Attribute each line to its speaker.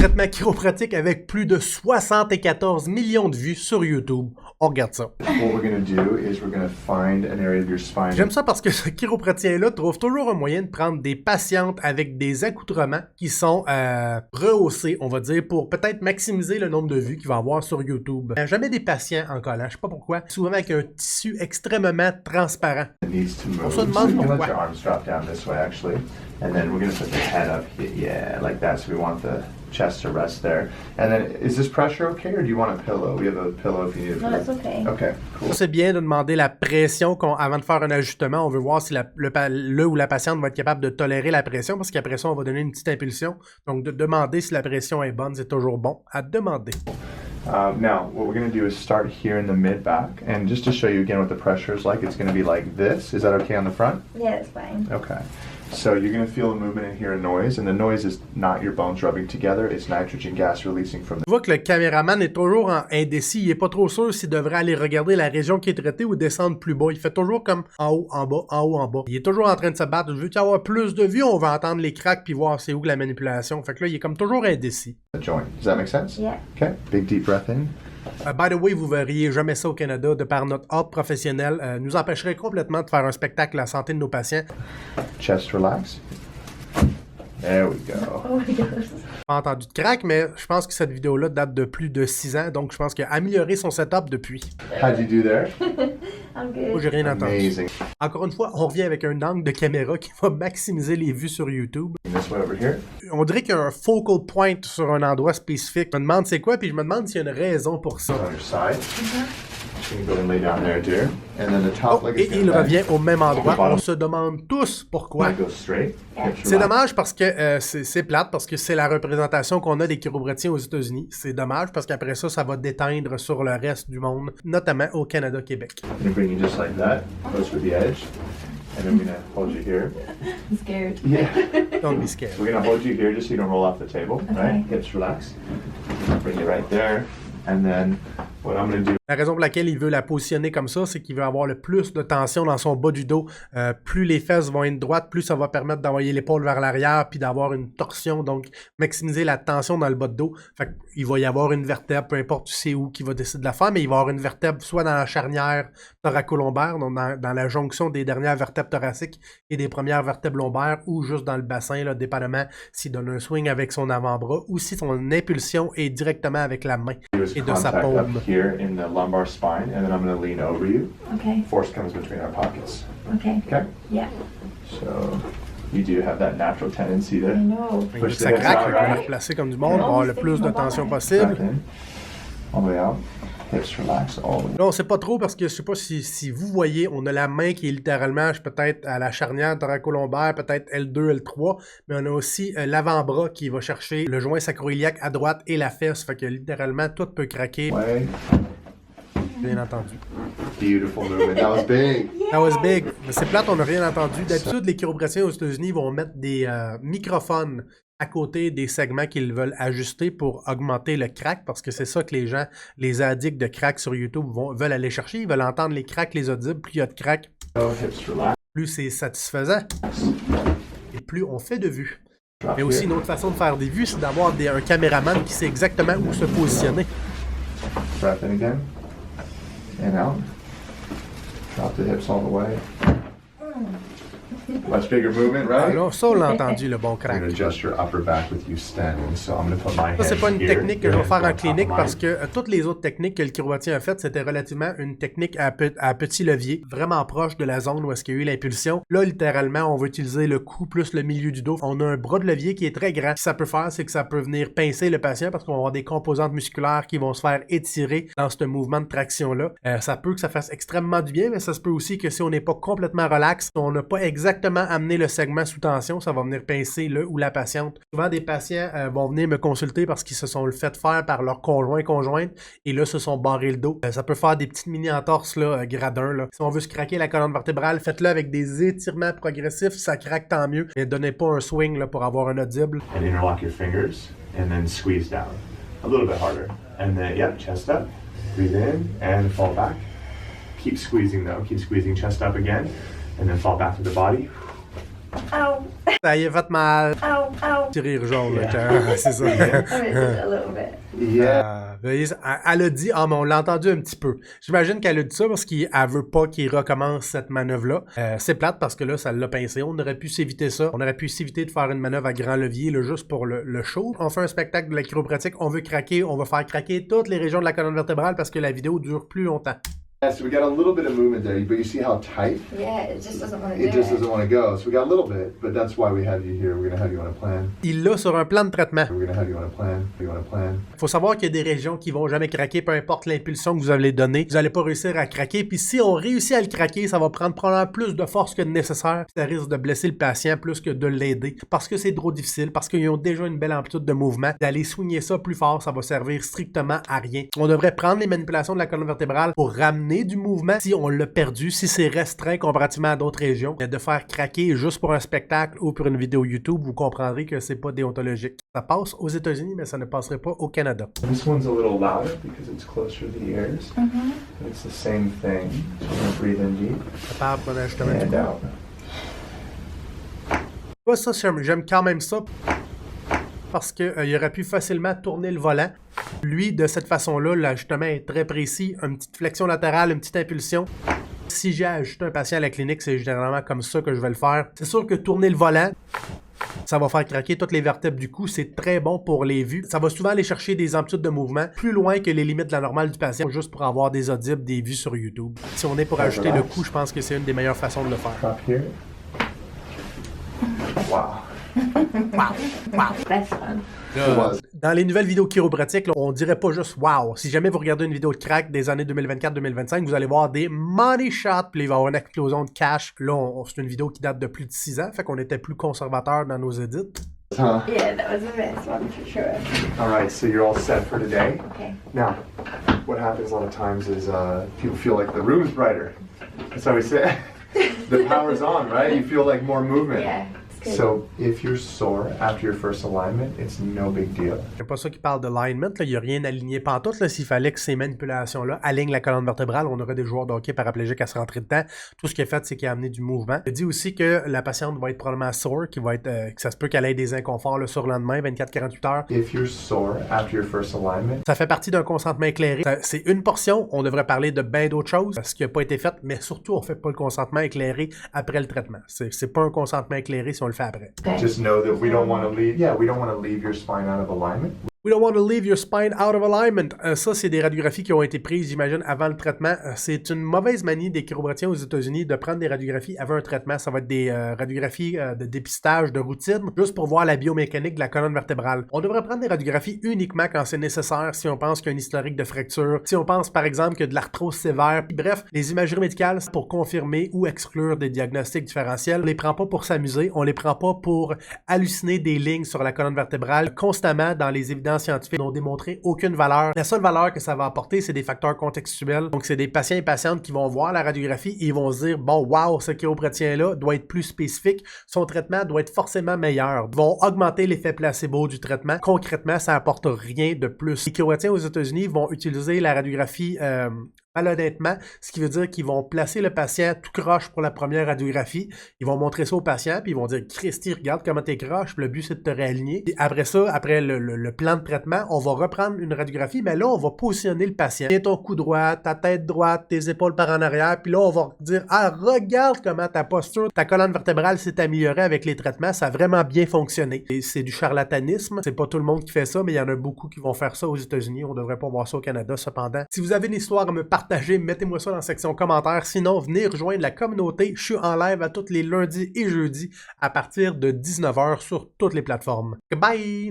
Speaker 1: traitement chiropratique avec plus de 74 millions de vues sur YouTube. On regarde ça. J'aime ça parce que ce chiropraticien-là trouve toujours un moyen de prendre des patientes avec des accoutrements qui sont rehaussés, on va dire, pour peut-être maximiser le nombre de vues qu'il va avoir sur YouTube. Jamais des patients en collant, je sais pas pourquoi, souvent avec un tissu extrêmement transparent. On se demande pourquoi.
Speaker 2: And then we're going to put the head up here, yeah, like that. So we want the chest to rest there. And then, is this pressure okay, or do you want a pillow? We have a pillow if you need a pillow.
Speaker 3: No, it's okay.
Speaker 2: Okay, cool.
Speaker 1: C'est bien de demander la pression avant de faire un ajustement. On veut voir si le ou la patiente va être capable de tolérer la pression, parce qu'après ça, on va donner une petite impulsion. Donc, de demander si la pression est bonne, c'est toujours bon à demander.
Speaker 2: Now, what we're going to do is start here in the mid-back. And just to show you again what the pressure is like, it's going to be like this. Is that okay on the front?
Speaker 3: Yeah, it's fine.
Speaker 2: Okay. So you're going to feel a movement and hear a noise, and the noise is not your bones rubbing together, it's nitrogen gas releasing from the...
Speaker 1: Tu vois que le caméraman est toujours indécis, il est pas trop sûr s'il devrait aller regarder la région qui est traitée ou descendre plus bas. Il fait toujours comme en haut, en bas, en haut, en bas. Il est toujours en train de se battre. Veux-tu avoir plus de vues? On va entendre les cracks puis voir c'est où la manipulation. Fait que là, il est comme toujours indécis.
Speaker 2: joint. Does that make sense?
Speaker 3: Yeah.
Speaker 2: Okay, big deep breath in.
Speaker 1: By the way, vous verriez jamais ça au Canada de par notre ordre professionnel. Nous empêcherait complètement de faire un spectacle à la santé de nos patients.
Speaker 2: Chest relax. There we go.
Speaker 3: Oh my gosh.
Speaker 1: Pas entendu de crack, mais je pense que cette vidéo-là date de plus de 6 ans, donc je pense qu'il a amélioré son setup depuis.
Speaker 2: How'd you do there?
Speaker 3: I'm good.
Speaker 1: Moi, j'ai rien entendu.
Speaker 2: Amazing.
Speaker 1: Encore une fois, on revient avec un angle de caméra qui va maximiser les vues sur YouTube.
Speaker 2: This way over here.
Speaker 1: On dirait qu'il y a un focal point sur un endroit spécifique. Je me demande c'est quoi, puis je me demande s'il y a une raison pour ça.
Speaker 2: On your side. You can go and lay down there, dear. And then the top
Speaker 1: Oh,
Speaker 2: leg
Speaker 1: et
Speaker 2: is going
Speaker 1: il
Speaker 2: to bend.
Speaker 1: revient au même endroit.
Speaker 2: Bottom.
Speaker 1: On se demande tous pourquoi.
Speaker 2: Leg goes straight. Hips
Speaker 1: C'est
Speaker 2: relax.
Speaker 1: dommage parce que c'est plate, parce que c'est la représentation qu'on a des chiropratiens aux États-Unis. C'est dommage parce qu'après ça, ça va déteindre sur le reste du monde, notamment au Canada, Québec.
Speaker 2: I'm going to bring you just like that, close to the edge. And then we're going to hold you here.
Speaker 3: I'm scared.
Speaker 2: Yeah.
Speaker 1: Don't be scared.
Speaker 2: We're going to hold you here just so you don't roll off the table, right? Hips relax. Bring you right there. And then what I'm going to do.
Speaker 1: La raison pour laquelle il veut la positionner comme ça, c'est qu'il veut avoir le plus de tension dans son bas du dos. Plus les fesses vont être droites, plus ça va permettre d'envoyer l'épaule vers l'arrière puis d'avoir une torsion, donc maximiser la tension dans le bas de dos. Fait qu'il va y avoir une vertèbre, peu importe c'est où qui va décider de la faire, mais il va y avoir une vertèbre soit dans la charnière thoracolombaire, donc dans la jonction des dernières vertèbres thoraciques et des premières vertèbres lombaires, ou juste dans le bassin, là, dépendamment s'il donne un swing avec son avant-bras ou si son impulsion est directement avec la main et de sa
Speaker 2: Contact up
Speaker 1: paume.
Speaker 2: here in the lumbar spine, and then I'm going to lean over you.
Speaker 3: Okay.
Speaker 2: Force comes between our pockets.
Speaker 3: Okay.
Speaker 2: Okay?
Speaker 3: Yeah.
Speaker 2: So you do have that natural tendency
Speaker 3: I
Speaker 2: to
Speaker 3: know.
Speaker 1: Il veut
Speaker 2: push
Speaker 1: que
Speaker 2: the
Speaker 1: ça
Speaker 2: hips
Speaker 1: craque,
Speaker 2: out,
Speaker 1: il va la
Speaker 2: right?
Speaker 1: replacer comme du monde, pour avoir le plus de tension possible.
Speaker 2: Breath in, all the way out. Hips relax all the way.
Speaker 1: Là, on sait pas trop parce que je sais pas si vous voyez, on a la main qui est littéralement peut-être à la charnière thoracolombaire, peut-être L2, L3, mais on a aussi l'avant-bras qui va chercher le joint sacroiliaque à droite et la fesse. Fait que littéralement, tout peut craquer,
Speaker 2: Way.
Speaker 1: bien entendu.
Speaker 2: Beautiful movement. That was big.
Speaker 1: That was big. Mais c'est plate, on n'a rien entendu. D'habitude, les chiropratiens aux États-Unis vont mettre des microphones à côté des segments qu'ils veulent ajuster pour augmenter le crack, parce que c'est ça que les gens, les addicts de crack sur YouTube veulent aller chercher. Ils veulent entendre les cracks, les audibles. Plus il y a de crack,
Speaker 2: Oh, hips relax.
Speaker 1: plus c'est satisfaisant et plus on fait de vues.
Speaker 2: Drop
Speaker 1: Mais aussi,
Speaker 2: here.
Speaker 1: une autre façon de faire des vues, c'est d'avoir un caméraman qui sait exactement où se positionner.
Speaker 2: Breath in again. And out. Drop the hips all the way. Much bigger movement, right?
Speaker 1: Alors, ça, on l'a entendu, le bon
Speaker 2: I'm
Speaker 1: crack.
Speaker 2: going to adjust your upper back with you standing. So I'm going to put my
Speaker 1: Ça, c'est
Speaker 2: hand
Speaker 1: pas une
Speaker 2: here.
Speaker 1: technique que je
Speaker 2: Your
Speaker 1: vais faire
Speaker 2: hands
Speaker 1: en
Speaker 2: on top
Speaker 1: clinique
Speaker 2: of
Speaker 1: parce
Speaker 2: mine.
Speaker 1: que toutes les autres techniques que le chiropracien a faites, c'était relativement une technique à petit levier, vraiment proche de la zone où est-ce qu'il y a eu l'impulsion. Là, littéralement, on va utiliser le cou plus le milieu du dos. On a un bras de levier qui est très grand. Ce que ça peut faire, c'est que ça peut venir pincer le patient parce qu'on va avoir des composantes musculaires qui vont se faire étirer dans ce mouvement de traction-là. Ça peut que ça fasse extrêmement du bien, mais ça se peut aussi que si on n'est pas complètement relax, on n'a pas exactement amené le segment sous tension, ça va venir pincer le ou la patiente. Souvent, des patients vont venir me consulter parce qu'ils se sont le fait faire par leur conjointe et là, se sont barrés le dos. Ça peut faire des petites mini-entorses là, grade 1. Là. Si on veut se craquer la colonne vertébrale, faites-le avec des étirements progressifs, ça craque tant mieux. Mais donnez pas un swing là, pour avoir un audible.
Speaker 2: And interlock your fingers and then squeeze down. A little bit harder. And then, yeah, chest up. Breathe in and fall back. Keep squeezing though. Keep squeezing chest up again. And then fall back to the body.
Speaker 3: Ow.
Speaker 1: Ça y est fait mal.
Speaker 3: Ow, ow.
Speaker 1: Petit rire jaune, là,
Speaker 2: Yeah.
Speaker 1: c'est ça.
Speaker 3: I missed it a little bit.
Speaker 2: Yeah.
Speaker 1: Elle a dit, mais on l'a entendu un petit peu. J'imagine qu'elle a dit ça parce qu'elle veut pas qu'il recommence cette manœuvre-là. C'est plate parce que là, ça l'a pincé. On aurait pu s'éviter ça. On aurait pu s'éviter de faire une manœuvre à grand levier, là, juste pour le show. On fait un spectacle de la chiropratique, on veut craquer, on va faire craquer toutes les régions de la colonne vertébrale parce que la vidéo dure plus longtemps.
Speaker 2: Yeah, so we got a little bit of movement there, but you see how tight?
Speaker 3: Yeah, it just doesn't want to do
Speaker 2: It just
Speaker 3: it.
Speaker 2: doesn't want to go. So we got a little bit, but that's why we have you here. We're going to have you on a plan.
Speaker 1: Il l'a sur un plan de traitement.
Speaker 2: We're going to have you on a plan. You on a plan.
Speaker 1: Faut savoir qu'il y a des régions qui vont jamais craquer, peu importe l'impulsion que vous allez donner. Vous allez pas réussir à craquer. Puis si on réussit à le craquer, ça va prendre probablement plus de force que nécessaire. Ça risque de blesser le patient plus que de l'aider. Parce que c'est trop difficile, parce qu'ils ont déjà une belle amplitude de mouvement. D'aller soigner ça plus fort, ça va servir strictement à rien. On devrait prendre les manipulations de la colonne vertébrale pour ramener du mouvement si on l'a perdu, si c'est restreint comparativement à d'autres régions. De faire craquer juste pour un spectacle ou pour une vidéo YouTube, vous comprendrez que c'est pas déontologique. Ça passe aux États-Unis, mais ça ne passerait pas au Canada.
Speaker 2: This one's a little louder because it's closer to the ears. But it's the same thing. So we're going to breathe in deep
Speaker 1: Ça part pour un ajustement du
Speaker 2: and
Speaker 1: corps.
Speaker 2: out.
Speaker 1: Pas ça, j'aime quand même ça parce qu'il aurait pu facilement tourner le volant. Lui, de cette façon-là, l'ajustement est très précis. Une petite flexion latérale, une petite impulsion. Si j'ai ajusté un patient à la clinique, c'est généralement comme ça que je vais le faire. C'est sûr que tourner le volant, ça va faire craquer toutes les vertèbres du cou. C'est très bon pour les vues. Ça va souvent aller chercher des amplitudes de mouvement plus loin que les limites de la normale du patient, juste pour avoir des audibles, des vues sur YouTube. Si on est pour ajouter le cou, je pense que c'est une des meilleures façons de le faire.
Speaker 2: Drop here. Wow.
Speaker 3: That's fun.
Speaker 1: Là, dans les nouvelles vidéos chiropratiques, là, on dirait pas juste wow. Si jamais vous regardez une vidéo de crack des années 2024-2025, vous allez voir des money shots, puis il va y avoir une explosion de cash. Là, c'est une vidéo qui date de plus de 6 ans, fait qu'on était plus conservateur dans nos edits.
Speaker 2: Huh?
Speaker 3: Yeah, that was a mess one for sure.
Speaker 2: All right, so you're all set for today.
Speaker 3: Okay.
Speaker 2: Now, what happens a lot of times is people feel like the room's brighter. That's how we say the power's on, right? You feel like more movement.
Speaker 3: Yeah. Good.
Speaker 2: So if you're sore after your first alignment, it's no big deal.
Speaker 1: C'est pas ça qui parle de alignment, là. Il n'y a rien aligné pantoute. Là. S'il fallait que ces manipulations-là alignent la colonne vertébrale, on aurait des joueurs de hockey paraplégiques à se rentrer dedans. Tout ce qu'il a fait, c'est qu'il a amené du mouvement. Il dit aussi que la patiente va être probablement sore, qu'il va être, que ça se peut qu'elle ait des inconforts le surlendemain, 24-48 heures.
Speaker 2: If you're sore after your first alignment,
Speaker 1: Ça fait partie d'un consentement éclairé. C'est une portion, on devrait parler de bien d'autres choses, ce qui n'a pas été fait, mais surtout, on fait pas le consentement éclairé après le traitement. C'est pas un consentement éclairé si on le fait après.
Speaker 3: Okay.
Speaker 2: just know that we don't want to leave. Yeah, we don't want to leave your spine out of alignment.
Speaker 1: We don't want to leave your spine out of alignment. Ça, c'est des radiographies qui ont été prises, j'imagine, avant le traitement. C'est une mauvaise manie des chiropratiens aux États-Unis de prendre des radiographies avant un traitement. Ça va être des radiographies de dépistage de routine, juste pour voir la biomécanique de la colonne vertébrale. On devrait prendre des radiographies uniquement quand c'est nécessaire, si on pense qu'il y a un historique de fracture, si on pense par exemple qu'il y a de l'arthrose sévère. Bref, les imageries médicales, c'est pour confirmer ou exclure des diagnostics différentiels. On les prend pas pour s'amuser, on les prend pas pour halluciner des lignes sur la colonne vertébrale. Constamment, dans les évidences scientifiques, n'ont démontré aucune valeur. La seule valeur que ça va apporter, c'est des facteurs contextuels. Donc, c'est des patients et patientes qui vont voir la radiographie et ils vont se dire, bon, wow, ce chiropratien-là doit être plus spécifique. Son traitement doit être forcément meilleur. Ils vont augmenter l'effet placebo du traitement. Concrètement, ça apporte rien de plus. Les chiropratiens aux États-Unis vont utiliser la radiographie malhonnêtement, ce qui veut dire qu'ils vont placer le patient tout croche pour la première radiographie. Ils vont montrer ça au patient, puis ils vont dire « Christy, regarde comment t'es croche, puis le but c'est de te réaligner. » Après ça, après le plan de traitement, on va reprendre une radiographie, mais là, on va positionner le patient. Tiens ton cou droit, ta tête droite, tes épaules par en arrière, puis là, on va dire « Ah, regarde comment ta posture, ta colonne vertébrale s'est améliorée avec les traitements, ça a vraiment bien fonctionné. » Et c'est du charlatanisme, c'est pas tout le monde qui fait ça, mais il y en a beaucoup qui vont faire ça aux États-Unis. On devrait pas voir ça au Canada, cependant. Si vous avez une histoire à me partager, mettez-moi ça dans la section commentaires. Sinon, venez rejoindre la communauté. Je suis en live à tous les lundis et jeudis à partir de 19h sur toutes les plateformes. Bye!